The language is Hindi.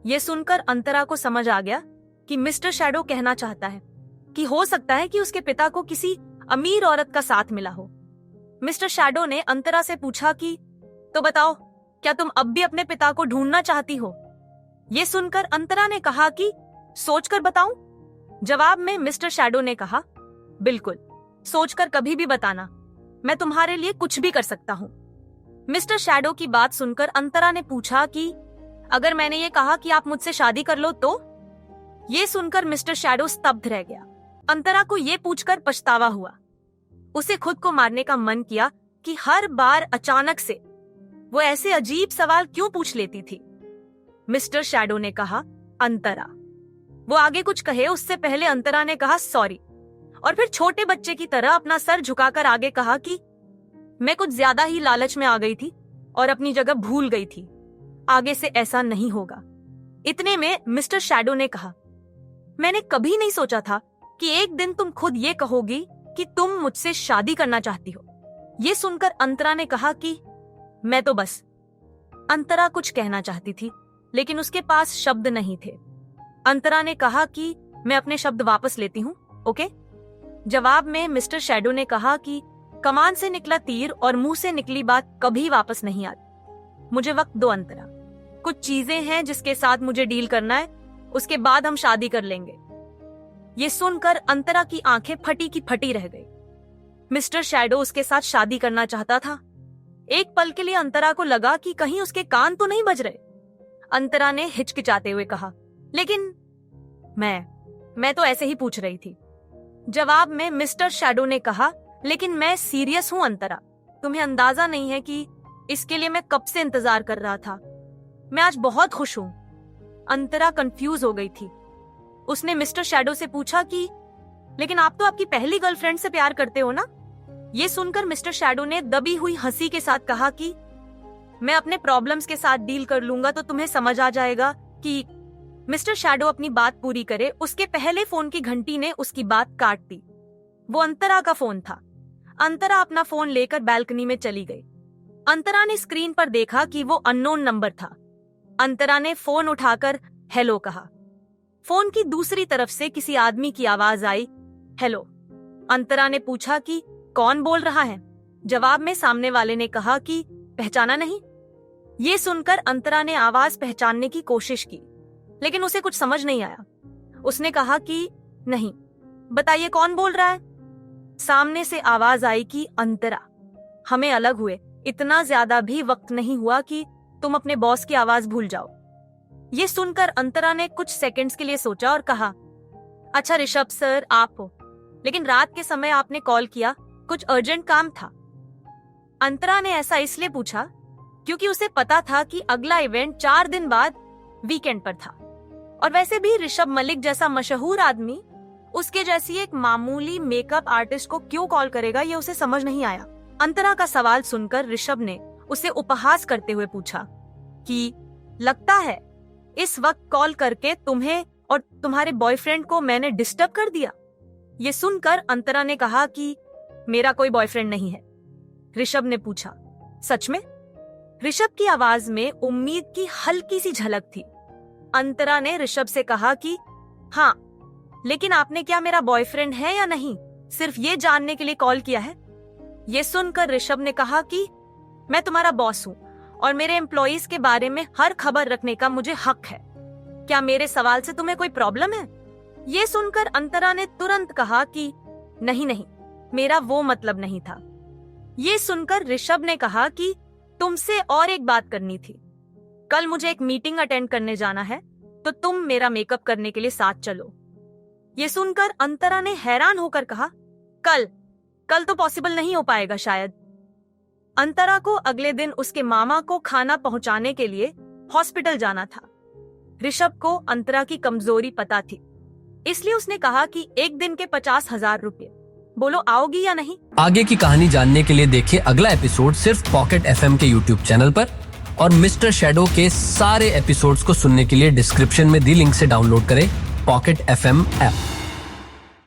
ये सुनकर अंतरा को समझ आ गया कि मिस्टर शैडो कहना चाहता है कि हो सकता है कि उसके पिता को किसी अमीर औरत का साथ मिला हो। मिस्टर शैडो ने अंतरा से पूछा कि तो बताओ, क्या तुम अब भी अपने पिता को ढूंढना चाहती हो? ये सुनकर अंतरा ने कहा कि सोचकर बताऊं? जवाब में मिस्टर शैडो ने कहा, बिल्कुल, सोचकर कभी भी बताना, मैं तुम्हारे लिए कुछ भी कर सकता हूं। मिस्टर शैडो की बात सुनकर अंतरा ने पूछा कि अगर मैंने ये कहा कि आप मुझसे शादी कर लो तो? ये सुनकर मिस्टर शैडो स्तब्ध रह गया। अंतरा को ये पूछकर पछतावा हुआ। उसे खुद को मारने का मन किया कि हर बार अचानक से वो ऐसे अजीब सवाल क्यों पूछ लेती थी। मिस्टर शैडो ने कहा, अंतरा। वो आगे कुछ कहे उससे पहले अंतरा ने कहा सॉरी, और फिर छोटे बच्चे की तरह अपना सर झुकाकर आगे कहा कि मैं कुछ ज्यादा ही लालच में आ गई थी और अपनी जगह भूल गई थी। आगे से ऐसा नहीं होगा। इतने में मिस्टर शैडो ने कहा, मैंने कभी नहीं सोचा था कि एक दिन तुम खुद ये कहोगी कि तुम मुझसे शादी करना चाहती हो। ये सुनकर अंतरा ने कहा कि मैं तो बस। अंतरा कुछ कहना चाहती थी लेकिन उसके पास शब्द नहीं थे। अंतरा ने कहा कि मैं अपने शब्द वापस लेती हूँ, ओके? जवाब में मिस्टर शैडो ने कहा कि कमान से निकला तीर और मुंह से निकली बात कभी वापस नहीं आती। मुझे वक्त दो अंतरा, कुछ चीजें हैं जिसके साथ मुझे डील करना है, उसके बाद हम शादी कर लेंगे। ये सुनकर अंतरा की आंखें फटी की फटी रह गई। मिस्टर शैडो उसके साथ शादी करना चाहता था। एक पल के लिए अंतरा को लगा कि कहीं उसके कान तो नहीं बज रहे। अंतरा ने हिचकिचाते हुए कहा, लेकिन मैं तो ऐसे ही पूछ रही थी। जवाब में मिस्टर शैडो ने कहा, लेकिन मैं सीरियस हूं अंतरा, तुम्हें अंदाजा नहीं है कि इसके लिए मैं कब से इंतजार कर रहा था। मैं आज बहुत खुश हूं। अंतरा कंफ्यूज हो गई थी। उसने मिस्टर शैडो से पूछा कि लेकिन आप तो आपकी पहली गर्लफ्रेंड से प्यार करते हो ना? ये सुनकर मिस्टर शैडो ने दबी हुई हंसी के साथ कहा कि मैं अपने प्रॉब्लम्स के साथ डील कर लूंगा तो तुम्हें समझ आ जाएगा कि। मिस्टर शैडो अपनी बात पूरी करे उसके पहले फोन की घंटी ने उसकी बात काट दी। वो अंतरा का फोन था। अंतरा अपना फोन लेकर बालकनी में चली गई। अंतरा ने स्क्रीन पर देखा कि वो अननोन नंबर था। अंतरा ने फोन उठाकर हेलो कहा। फोन की दूसरी तरफ से किसी आदमी की आवाज आई, हेलो। अंतरा ने पूछा कि कौन बोल रहा है? जवाब में सामने वाले ने कहा कि पहचाना नहीं? ये सुनकर अंतरा ने आवाज पहचानने की कोशिश की लेकिन उसे कुछ समझ नहीं आया। उसने कहा कि नहीं, बताइए कौन बोल रहा है? सामने से आवाज आई कि अंतरा, हमें अलग हुए इतना ज्यादा भी वक्त नहीं हुआ कि तुम अपने बॉस की आवाज भूल जाओ। ये सुनकर अंतरा ने कुछ सेकंड्स के लिए सोचा और कहा, अच्छा ऋषभ सर आप हो, लेकिन रात के समय आपने कॉल किया, कुछ अर्जेंट काम था? अंतरा ने ऐसा इसलिए पूछा क्योंकि उसे पता था कि अगला इवेंट 4 दिन बाद वीकेंड पर था, और वैसे भी ऋषभ मलिक जैसा मशहूर आदमी उसके जैसी एक मामूली मेकअप आर्टिस्ट को क्यों कॉल करेगा, ये उसे समझ नहीं आया। अंतरा का सवाल सुनकर ऋषभ ने उसे उपहास करते हुए पूछा कि लगता है इस वक्त कॉल करके तुम्हें और तुम्हारे बॉयफ्रेंड को मैंने डिस्टर्ब कर दिया। ये सुनकर अंतरा ने कहा कि मेरा कोई बॉयफ्रेंड नहीं है। ऋषभ ने पूछा, सच में? ऋषभ की आवाज में उम्मीद की हल्की सी झलक थी। अंतरा ने ऋषभ से कहा कि हाँ, लेकिन आपने क्या मेरा बॉयफ्रेंड है या नहीं, सिर्फ ये जानने के लिए कॉल किया है? ये सुनकर ऋषभ ने कहा कि मैं तुम्हारा बॉस हूँ और मेरे एम्प्लॉइज के बारे में हर खबर रखने का मुझे हक है। क्या मेरे सवाल से तुम्हें कोई प्रॉब्लम है? ये सुनकर अंतरा ने तुरंत कहा कि नहीं, मेरा वो मतलब नहीं था। ये सुनकर ऋषभ ने कहा कि तुमसे और एक बात करनी थी। कल मुझे एक मीटिंग अटेंड करने जाना है, तो तुम मेरा मेकअप करने के लिए साथ चलो। ये सुनकर अंतरा ने हैरान होकर कहा, कल तो पॉसिबल नहीं हो पाएगा शायद। अंतरा को अगले दिन उसके मामा को खाना पहुंचाने के लिए हॉस्पिटल जाना था। ऋषभ को अंतरा की कमजोरी पता थी, इसलिए उसने कहा कि एक दिन के 50,000 रुपए, बोलो आओगी या नहीं? आगे की कहानी जानने के लिए देखिए अगला एपिसोड सिर्फ पॉकेट FM के YouTube चैनल पर, और मिस्टर शैडो के सारे एपिसोड्स को सुनने के लिए डिस्क्रिप्शन में दी लिंक से डाउनलोड करें पॉकेट FM ऐप।